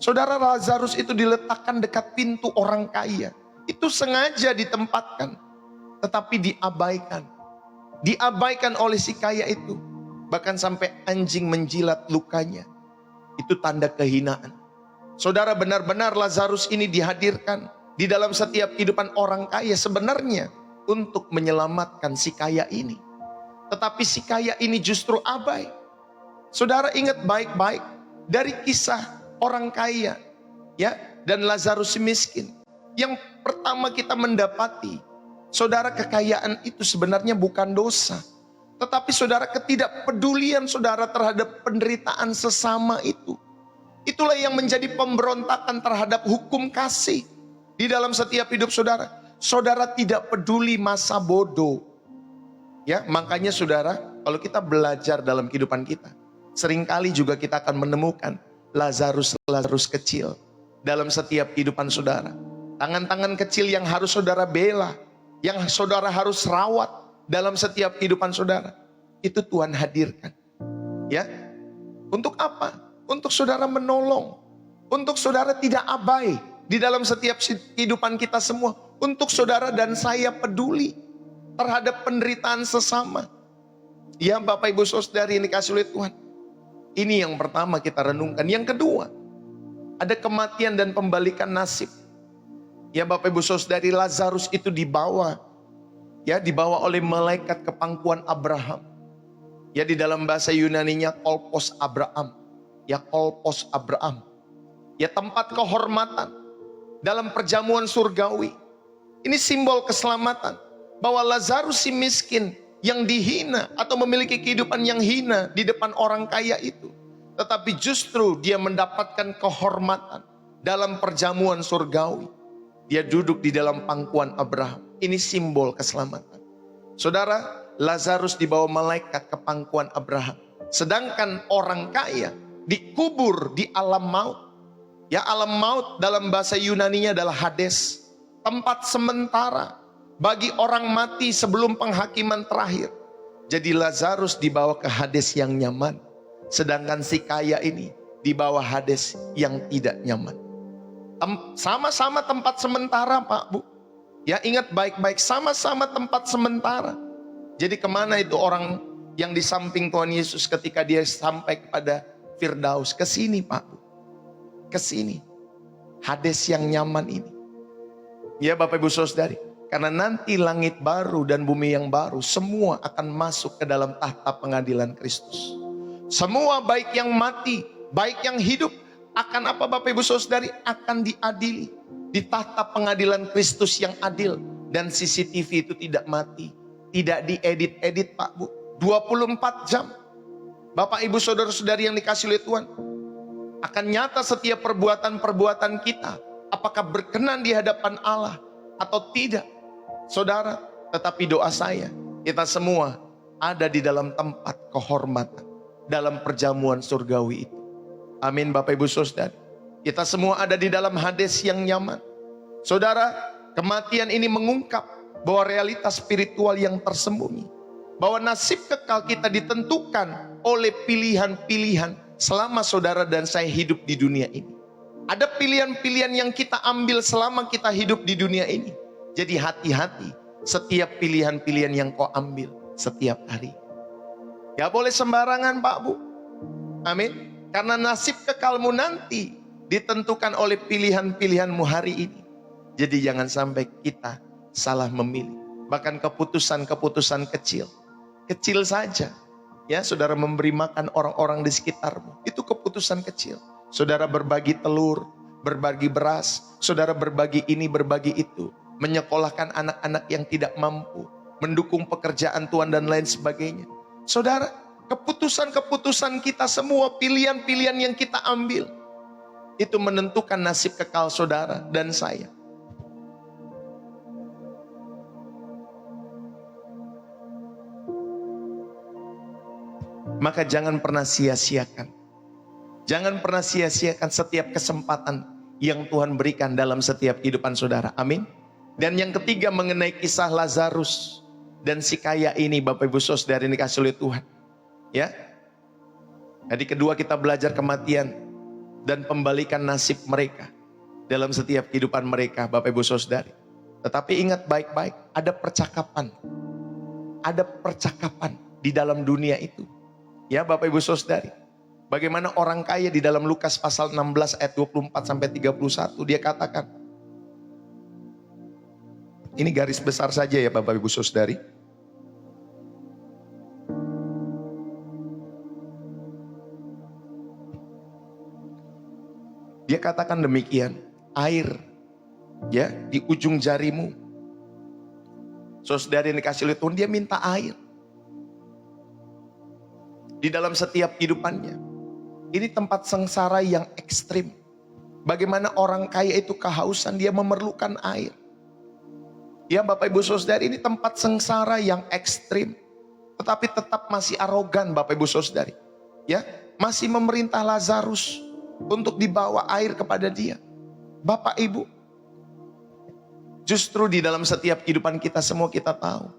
Speaker 1: Saudara, Lazarus itu diletakkan dekat pintu orang kaya. Itu sengaja ditempatkan, tetapi diabaikan. Diabaikan oleh si kaya itu. Bahkan sampai anjing menjilat lukanya. Itu tanda kehinaan. Saudara, benar-benar Lazarus ini dihadirkan di dalam setiap kehidupan orang kaya sebenarnya untuk menyelamatkan si kaya ini. Tetapi si kaya ini justru abai. Saudara, ingat baik-baik dari kisah orang kaya ya dan Lazarus si miskin. Yang pertama kita mendapati, saudara, kekayaan itu sebenarnya bukan dosa. Tetapi saudara, ketidakpedulian saudara terhadap penderitaan sesama itu. Itulah yang menjadi pemberontakan terhadap hukum kasih di dalam setiap hidup saudara. Saudara tidak peduli masa bodoh. Ya, makanya saudara, kalau kita belajar dalam kehidupan kita, seringkali juga kita akan menemukan Lazarus kecil dalam setiap kehidupan saudara. Tangan-tangan kecil yang harus saudara bela, yang saudara harus rawat dalam setiap kehidupan saudara. Itu Tuhan hadirkan. Ya. Untuk apa? Untuk saudara menolong. Untuk saudara tidak abai di dalam setiap kehidupan kita semua. Untuk saudara dan saya peduli terhadap penderitaan sesama. Ya Bapak Ibu Saudari yang dikasih oleh Tuhan. Ini yang pertama kita renungkan. Yang kedua, ada kematian dan pembalikan nasib. Ya Bapak Ibu Saudari, Lazarus itu dibawa. Ya, dibawa oleh malaikat ke pangkuan Abraham. Ya di dalam bahasa Yunaninya kolpos Abraham. Ya kolpos Abraham. Ya tempat kehormatan dalam perjamuan surgawi. Ini simbol keselamatan. Bahwa Lazarus si miskin yang dihina atau memiliki kehidupan yang hina di depan orang kaya itu. Tetapi justru dia mendapatkan kehormatan dalam perjamuan surgawi. Dia duduk di dalam pangkuan Abraham. Ini simbol keselamatan. Saudara, Lazarus dibawa malaikat ke pangkuan Abraham. Sedangkan orang kaya dikubur di alam maut. Ya, alam maut dalam bahasa Yunaninya adalah Hades. Tempat sementara bagi orang mati sebelum penghakiman terakhir. Jadi Lazarus dibawa ke Hades yang nyaman. Sedangkan si kaya ini dibawa Hades yang tidak nyaman. Sama-sama tempat sementara, Pak, Bu. Ya, ingat baik-baik, sama-sama tempat sementara. Jadi kemana itu orang yang di samping Tuhan Yesus ketika dia sampai kepada Firdaus? Ke sini, Pak, Bu. Ke sini. Hades yang nyaman ini. Ya, Bapak Ibu Saudari, karena nanti langit baru dan bumi yang baru semua akan masuk ke dalam tahta pengadilan Kristus. Semua baik yang mati, baik yang hidup akan apa, Bapak Ibu Saudari? Akan diadili di tahta pengadilan Kristus yang adil. Dan CCTV itu tidak mati, tidak diedit-edit, Pak, Bu. 24 jam. Bapak Ibu Saudara-saudari yang dikasih oleh Tuhan, akan nyata setiap perbuatan-perbuatan kita, apakah berkenan di hadapan Allah atau tidak. Saudara, tetapi doa saya, kita semua ada di dalam tempat kehormatan, dalam perjamuan surgawi itu. Amin, Bapak Ibu Saudara. Kita semua ada di dalam Hades yang nyaman. Saudara, kematian ini mengungkap bahwa realitas spiritual yang tersembunyi. Bahwa nasib kekal kita ditentukan oleh pilihan-pilihan selama saudara dan saya hidup di dunia ini. Ada pilihan-pilihan yang kita ambil selama kita hidup di dunia ini. Jadi hati-hati setiap pilihan-pilihan yang kau ambil setiap hari. Gak boleh sembarangan, Pak, Bu. Amin. Karena nasib kekalmu nanti ditentukan oleh pilihan-pilihanmu hari ini. Jadi jangan sampai kita salah memilih. Bahkan keputusan-keputusan kecil. Kecil saja. Ya, saudara memberi makan orang-orang di sekitarmu. Itu keputusan kecil. Saudara berbagi telur, berbagi beras. Saudara berbagi ini, berbagi itu. Menyekolahkan anak-anak yang tidak mampu. Mendukung pekerjaan Tuhan dan lain sebagainya. Saudara, keputusan-keputusan kita semua, pilihan-pilihan yang kita ambil, itu menentukan nasib kekal saudara dan saya. Maka jangan pernah sia-siakan. Jangan pernah sia-siakan setiap kesempatan yang Tuhan berikan dalam setiap kehidupan saudara. Amin. Dan yang ketiga mengenai kisah Lazarus dan si kaya ini, Bapak Ibu Saudara yang dikasih oleh Tuhan. Ya. Jadi kedua kita belajar kematian dan pembalikan nasib mereka dalam setiap kehidupan mereka, Bapak Ibu Saudari. Tetapi ingat baik-baik, ada percakapan. Ada percakapan di dalam dunia itu. Ya, Bapak Ibu Saudari. Bagaimana orang kaya di dalam Lukas pasal 16 ayat 24 sampai 31 dia katakan. Ini garis besar saja ya Bapak Ibu Saudari. Dia katakan demikian, air ya di ujung jarimu. Saudara yang dikasih oleh Tuhan, dia minta air. Di dalam setiap kehidupannya. Ini tempat sengsara yang ekstrim. Bagaimana orang kaya itu kehausan, dia memerlukan air. Ya Bapak Ibu Saudara, ini tempat sengsara yang ekstrim. Tetapi tetap masih arogan Bapak Ibu Saudari. Ya, masih memerintah Lazarus untuk dibawa air kepada dia. Bapak Ibu, justru di dalam setiap kehidupan kita semua kita tahu.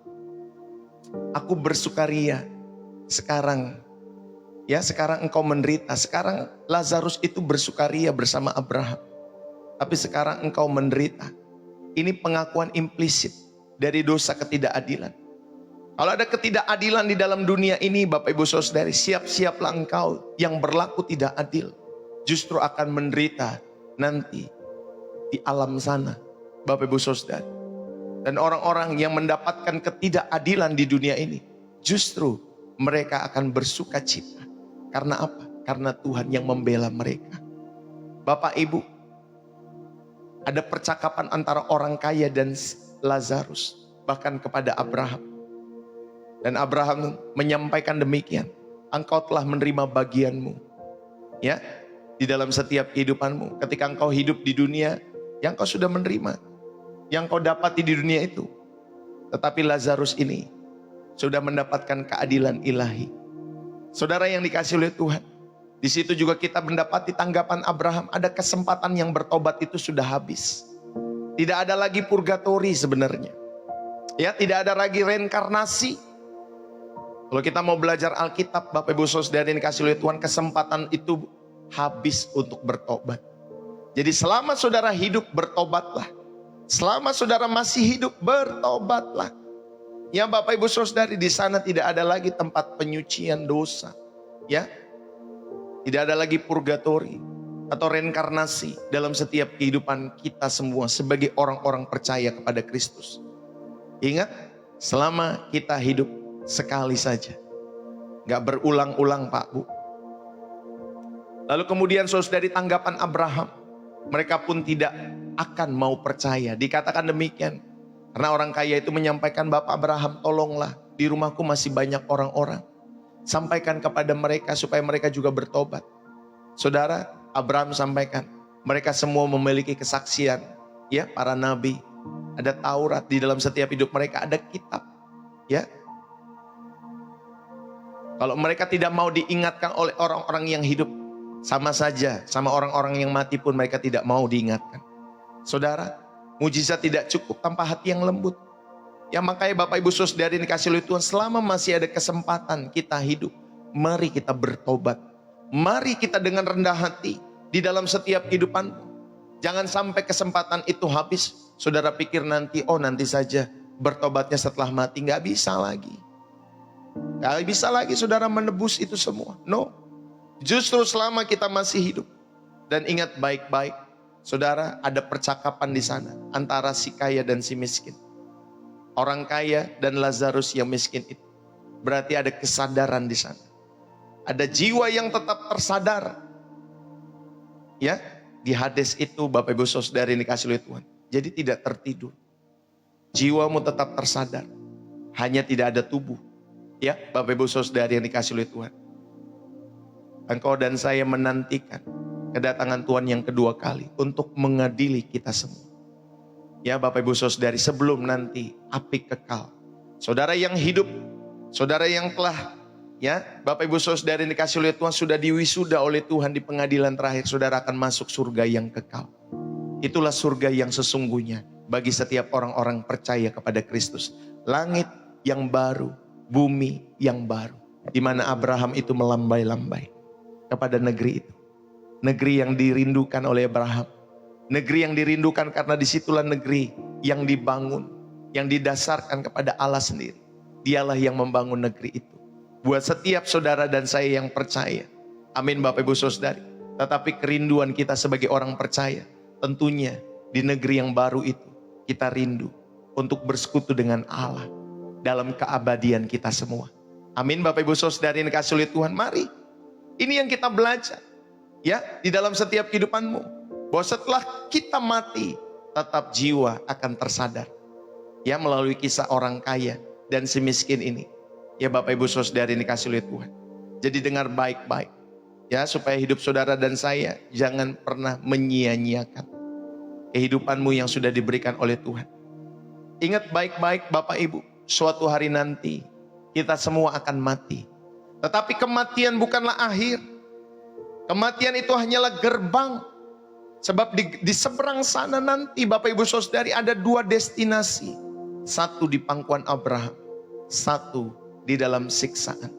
Speaker 1: Aku bersukaria sekarang. Ya, sekarang engkau menderita. Sekarang Lazarus itu bersukaria bersama Abraham. Tapi sekarang engkau menderita. Ini pengakuan implisit dari dosa ketidakadilan. Kalau ada ketidakadilan di dalam dunia ini, Bapak Ibu Saudari, siap-siaplah engkau yang berlaku tidak adil. Justru akan menderita nanti di alam sana, Bapak Ibu Saudari. Dan orang-orang yang mendapatkan ketidakadilan di dunia ini, justru mereka akan bersuka cita. Karena apa? Karena Tuhan yang membela mereka. Bapak Ibu, ada percakapan antara orang kaya dan Lazarus, bahkan kepada Abraham. Dan Abraham menyampaikan demikian, engkau telah menerima bagianmu, ya, di dalam setiap kehidupanmu. Ketika engkau hidup di dunia, yang kau sudah menerima, yang kau dapati di dunia itu. Tetapi Lazarus ini sudah mendapatkan keadilan ilahi. Saudara yang dikasihi oleh Tuhan, di situ juga kita mendapati tanggapan Abraham, ada kesempatan yang bertobat itu sudah habis. Tidak ada lagi purgatori sebenarnya. Ya, tidak ada lagi reinkarnasi. Kalau kita mau belajar Alkitab, Bapak Ibu Saudara yang dikasihi oleh Tuhan, kesempatan itu habis untuk bertobat. Jadi selama saudara hidup, bertobatlah. Selama saudara masih hidup, bertobatlah. Ya Bapak Ibu Saudari, di sana tidak ada lagi tempat penyucian dosa. Ya, tidak ada lagi purgatori atau reinkarnasi dalam setiap kehidupan kita semua sebagai orang-orang percaya kepada Kristus. Ingat, selama kita hidup sekali saja, gak berulang-ulang Pak Bu. Lalu kemudian saudari, tanggapan Abraham, mereka pun tidak akan mau percaya. Dikatakan demikian, karena orang kaya itu menyampaikan, Bapak Abraham, tolonglah, di rumahku masih banyak orang-orang. Sampaikan kepada mereka supaya mereka juga bertobat. Saudara, Abraham sampaikan, mereka semua memiliki kesaksian, ya, para nabi. Ada Taurat di dalam setiap hidup mereka, ada kitab, ya. Kalau mereka tidak mau diingatkan oleh orang-orang yang hidup, sama saja sama orang-orang yang mati pun mereka tidak mau diingatkan. Saudara, mujizat tidak cukup tanpa hati yang lembut. Ya makanya Bapak Ibu Saudara yang dikasihi oleh Tuhan, selama masih ada kesempatan kita hidup, mari kita bertobat. Mari kita dengan rendah hati di dalam setiap kehidupan. Jangan sampai kesempatan itu habis. Saudara pikir nanti, oh nanti saja bertobatnya setelah mati. Nggak bisa lagi. Nggak bisa lagi saudara menebus itu semua. No. Justru selama kita masih hidup. Dan ingat baik-baik, saudara, ada percakapan di sana antara si kaya dan si miskin. Orang kaya dan Lazarus yang miskin itu. Berarti ada kesadaran di sana. Ada jiwa yang tetap tersadar. Ya, di Hades itu Bapak Ibu Saudara yang dikasihi oleh Tuhan. Jadi tidak tertidur. Jiwamu tetap tersadar. Hanya tidak ada tubuh. Ya, Bapak Ibu Saudara yang dikasihi oleh Tuhan. Engkau dan saya menantikan kedatangan Tuhan yang kedua kali untuk mengadili kita semua. Ya Bapak Ibu Saudari, sebelum nanti api kekal. Saudara yang hidup, saudara yang telah, ya Bapak Ibu Saudari yang dikasihi oleh Tuhan, sudah diwisuda oleh Tuhan di pengadilan terakhir, saudara akan masuk surga yang kekal. Itulah surga yang sesungguhnya bagi setiap orang-orang percaya kepada Kristus. Langit yang baru, bumi yang baru. Di mana Abraham itu melambai-lambai kepada negeri itu. Negeri yang dirindukan oleh Abraham. Negeri yang dirindukan karena disitulah negeri yang dibangun. Yang didasarkan kepada Allah sendiri. Dialah yang membangun negeri itu. Buat setiap saudara dan saya yang percaya. Amin Bapak Ibu Saudari. Tetapi kerinduan kita sebagai orang percaya. Tentunya di negeri yang baru itu. Kita rindu untuk bersekutu dengan Allah. Dalam keabadian kita semua. Amin Bapak Ibu Saudari yang dikasihi oleh Tuhan. Mari. Ini yang kita belajar. Ya, di dalam setiap kehidupanmu. Bahwa setelah kita mati, tetap jiwa akan tersadar. Ya, melalui kisah orang kaya dan si miskin ini. Ya Bapak Ibu Saudara yang dikasihi oleh Tuhan. Jadi dengar baik-baik. Ya, supaya hidup saudara dan saya jangan pernah menyia-nyiakan kehidupanmu yang sudah diberikan oleh Tuhan. Ingat baik-baik Bapak Ibu, suatu hari nanti kita semua akan mati. Tetapi kematian bukanlah akhir. Kematian itu hanyalah gerbang. Sebab di seberang sana nanti Bapak Ibu Saudari ada dua destinasi. Satu di pangkuan Abraham. Satu di dalam siksaan.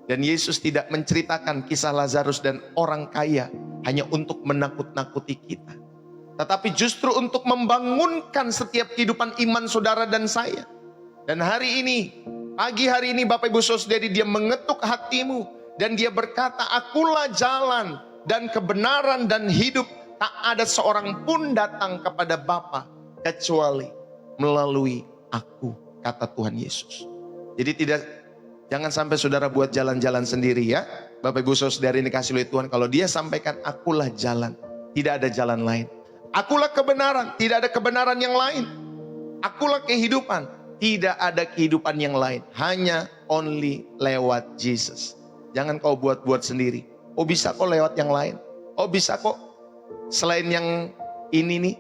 Speaker 1: Dan Yesus tidak menceritakan kisah Lazarus dan orang kaya hanya untuk menakut-nakuti kita. Tetapi justru untuk membangunkan setiap kehidupan iman saudara dan saya. Dan hari ini, pagi hari ini Bapak Ibu Saudari, dia mengetuk hatimu. Dan dia berkata, akulah jalan dan kebenaran dan hidup. Tak ada seorang pun datang kepada Bapa kecuali melalui aku, kata Tuhan Yesus. Jadi tidak Jangan sampai saudara buat jalan-jalan sendiri ya. Bapak Ibu Saudara ini dikasih oleh Tuhan, kalau dia sampaikan akulah jalan, tidak ada jalan lain. Akulah kebenaran, tidak ada kebenaran yang lain. Akulah kehidupan, tidak ada kehidupan yang lain. Hanya only lewat Jesus. Jangan kau buat-buat sendiri. Oh bisa kok lewat yang lain. Oh bisa kok selain yang ini nih.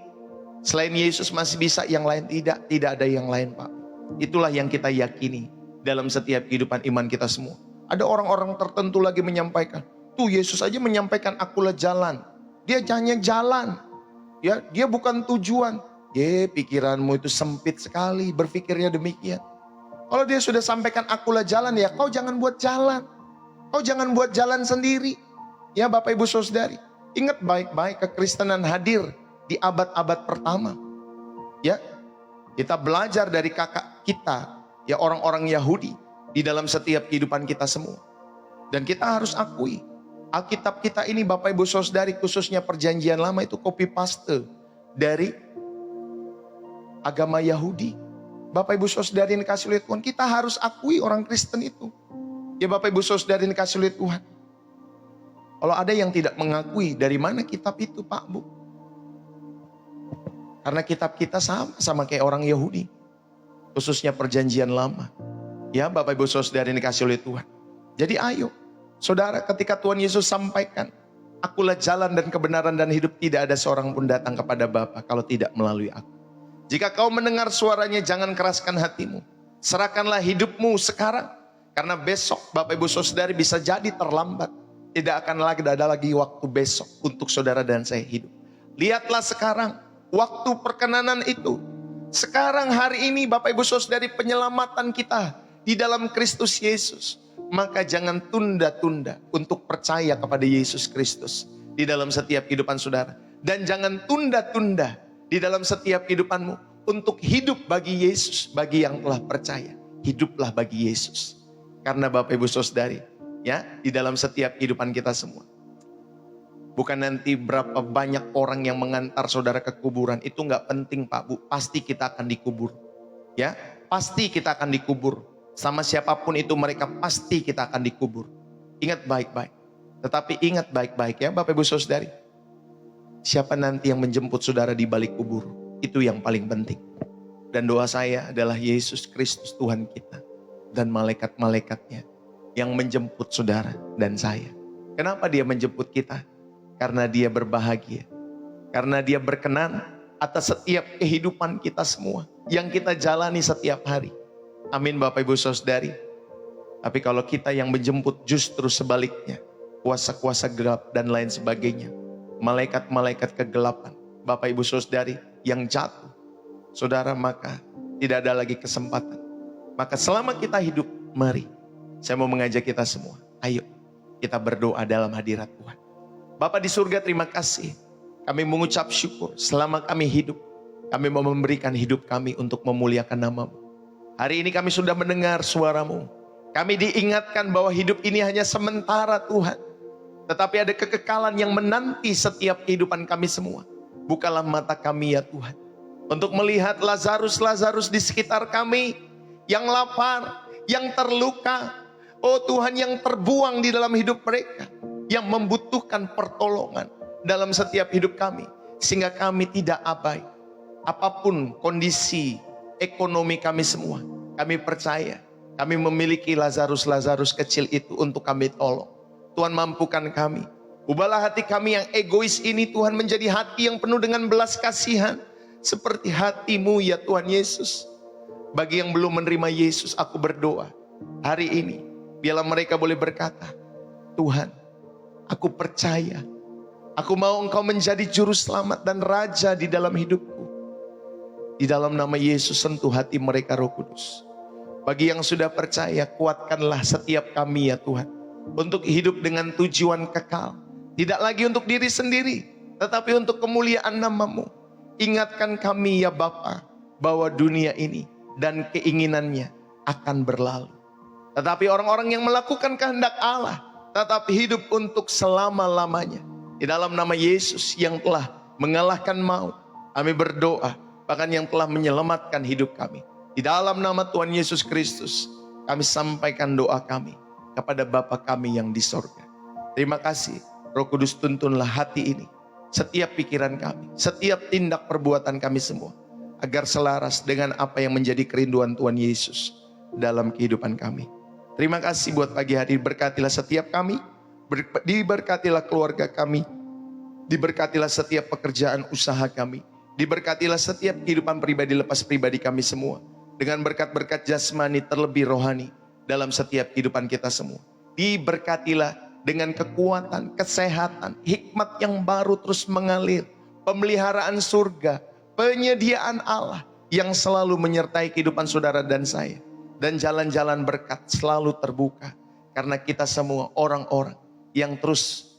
Speaker 1: Selain Yesus masih bisa yang lain. Tidak ada yang lain Pak. Itulah yang kita yakini dalam setiap kehidupan iman kita semua. Ada orang-orang tertentu lagi menyampaikan, tuh Yesus aja menyampaikan akulah jalan. Dia hanya jalan. Ya, dia bukan tujuan. Pikiranmu itu sempit sekali berpikirnya demikian. Kalau dia sudah sampaikan akulah jalan, ya kau jangan buat jalan. Kau jangan buat jalan sendiri. Ya Bapak Ibu Saudari, ingat baik-baik kekristenan hadir di abad-abad pertama. Ya, kita belajar dari kakak kita, ya orang-orang Yahudi di dalam setiap kehidupan kita semua. Dan kita harus akui, Alkitab kita ini Bapak Ibu Saudari, khususnya perjanjian lama itu copy paste dari agama Yahudi. Bapak Ibu Saudari ini dikasih oleh Tuhan, kita harus akui orang Kristen itu. Ya Bapak Ibu Saudari ini dikasih oleh Tuhan. Kalau ada yang tidak mengakui, dari mana kitab itu Pak Bu? Karena kitab kita sama kayak orang Yahudi, khususnya perjanjian lama. Ya Bapak Ibu Saudara ini dikasih oleh Tuhan. Jadi ayo saudara, ketika Tuhan Yesus sampaikan, akulah jalan dan kebenaran dan hidup, tidak ada seorang pun datang kepada Bapa kalau tidak melalui aku. Jika kau mendengar suaranya, jangan keraskan hatimu. Serahkanlah hidupmu sekarang. Karena besok Bapak Ibu Saudara bisa jadi terlambat. Tidak akan lagi ada lagi waktu besok untuk saudara dan saya hidup. Lihatlah sekarang waktu perkenanan itu. Sekarang hari ini Bapak Ibu Saudari, penyelamatan kita di dalam Kristus Yesus. Maka jangan tunda-tunda untuk percaya kepada Yesus Kristus di dalam setiap kehidupan saudara. Dan jangan tunda-tunda di dalam setiap kehidupanmu untuk hidup bagi Yesus. Bagi yang telah percaya, hiduplah bagi Yesus. Karena Bapak Ibu Saudari, ya, di dalam setiap kehidupan kita semua, bukan nanti berapa banyak orang yang mengantar saudara ke kuburan, itu nggak penting Pak Bu. Pasti kita akan dikubur, ya, pasti kita akan dikubur. Sama siapapun itu mereka, pasti kita akan dikubur. Ingat baik-baik. Tetapi ingat baik-baik ya Bapak Ibu Saudari, siapa nanti yang menjemput saudara di balik kubur, itu yang paling penting. Dan doa saya adalah Yesus Kristus Tuhan kita dan malaikat-malaikatnya yang menjemput saudara dan saya. Kenapa dia menjemput kita? Karena dia berbahagia. Karena dia berkenan atas setiap kehidupan kita semua yang kita jalani setiap hari. Amin Bapak Ibu Saudari. Tapi kalau kita yang menjemput, justru sebaliknya, kuasa-kuasa gelap dan lain sebagainya, malaikat-malaikat kegelapan, Bapak Ibu Saudari, yang jatuh, saudara, maka tidak ada lagi kesempatan. Maka selama kita hidup, mari, saya mau mengajak kita semua, ayo kita berdoa dalam hadirat Tuhan. Bapa di surga, terima kasih. Kami mengucap syukur selama kami hidup. Kami mau memberikan hidup kami untuk memuliakan nama-Mu. Hari ini kami sudah mendengar suara-Mu. Kami diingatkan bahwa hidup ini hanya sementara Tuhan. Tetapi ada kekekalan yang menanti setiap kehidupan kami semua. Bukalah mata kami ya Tuhan, untuk melihat Lazarus di sekitar kami, yang lapar, yang terluka, oh Tuhan, yang terbuang di dalam hidup mereka, yang membutuhkan pertolongan dalam setiap hidup kami. Sehingga kami tidak abai. Apapun kondisi ekonomi kami semua, kami percaya kami memiliki Lazarus kecil itu untuk kami tolong. Tuhan, mampukan kami. Ubahlah hati kami yang egois ini Tuhan menjadi hati yang penuh dengan belas kasihan, seperti hati-Mu ya Tuhan Yesus. Bagi yang belum menerima Yesus, aku berdoa hari ini, biarlah mereka boleh berkata, Tuhan, aku percaya, aku mau Engkau menjadi juru selamat dan raja di dalam hidupku. Di dalam nama Yesus, sentuh hati mereka Roh Kudus. Bagi yang sudah percaya, kuatkanlah setiap kami ya Tuhan, untuk hidup dengan tujuan kekal. Tidak lagi untuk diri sendiri, tetapi untuk kemuliaan nama-Mu. Ingatkan kami ya Bapa, bahwa dunia ini dan keinginannya akan berlalu. Tetapi orang-orang yang melakukan kehendak Allah tetap hidup untuk selama-lamanya. Di dalam nama Yesus yang telah mengalahkan maut, kami berdoa, bahkan yang telah menyelamatkan hidup kami. Di dalam nama Tuhan Yesus Kristus, kami sampaikan doa kami kepada Bapa kami yang di sorga. Terima kasih, Roh Kudus, tuntunlah hati ini, setiap pikiran kami, setiap tindak perbuatan kami semua, agar selaras dengan apa yang menjadi kerinduan Tuhan Yesus dalam kehidupan kami. Terima kasih buat pagi hari, berkatilah setiap kami, diberkatilah keluarga kami, diberkatilah setiap pekerjaan usaha kami, diberkatilah setiap kehidupan pribadi lepas pribadi kami semua, dengan berkat-berkat jasmani terlebih rohani dalam setiap kehidupan kita semua. Diberkatilah dengan kekuatan, kesehatan, hikmat yang baru terus mengalir, pemeliharaan surga, penyediaan Allah yang selalu menyertai kehidupan saudara dan saya. Dan jalan-jalan berkat selalu terbuka, karena kita semua orang-orang yang terus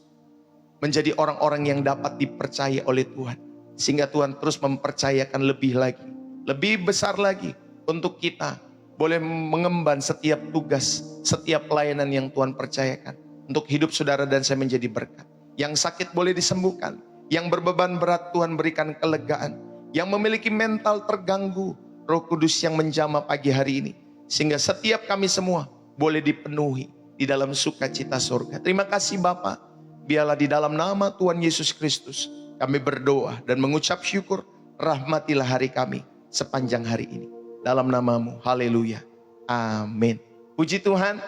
Speaker 1: menjadi orang-orang yang dapat dipercaya oleh Tuhan. Sehingga Tuhan terus mempercayakan lebih lagi, lebih besar lagi untuk kita boleh mengemban setiap tugas, setiap pelayanan yang Tuhan percayakan. Untuk hidup saudara dan saya menjadi berkat. Yang sakit boleh disembuhkan, yang berbeban berat Tuhan berikan kelegaan, yang memiliki mental terganggu, Roh Kudus yang menjamah pagi hari ini, sehingga setiap kami semua boleh dipenuhi di dalam sukacita surga. Terima kasih Bapa. Biarlah di dalam nama Tuhan Yesus Kristus kami berdoa dan mengucap syukur. Rahmatilah hari kami sepanjang hari ini. Dalam namamu, haleluya, amin. Puji Tuhan.